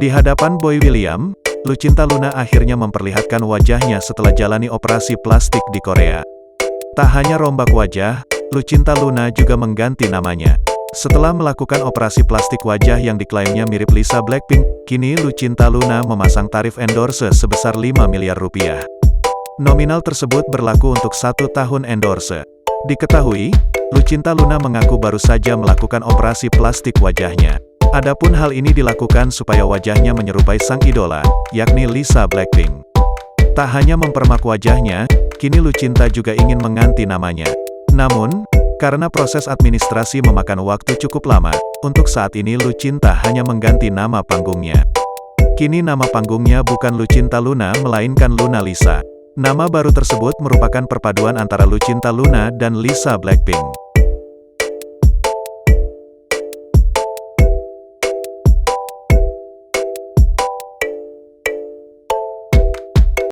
Di hadapan Boy William, Lucinta Luna akhirnya memperlihatkan wajahnya setelah jalani operasi plastik di Korea. Tak hanya rombak wajah, Lucinta Luna juga mengganti namanya. Setelah melakukan operasi plastik wajah yang diklaimnya mirip Lisa Blackpink, kini Lucinta Luna memasang tarif endorse sebesar 5 miliar rupiah. Nominal tersebut berlaku untuk 1 tahun endorse. Diketahui, Lucinta Luna mengaku baru saja melakukan operasi plastik wajahnya. Adapun hal ini dilakukan supaya wajahnya menyerupai sang idola, yakni Lisa Blackpink. Tak hanya mempermak wajahnya, kini Lucinta juga ingin mengganti namanya. Namun, karena proses administrasi memakan waktu cukup lama, untuk saat ini Lucinta hanya mengganti nama panggungnya. Kini nama panggungnya bukan Lucinta Luna melainkan Luna Lisa. Nama baru tersebut merupakan perpaduan antara Lucinta Luna dan Lisa Blackpink.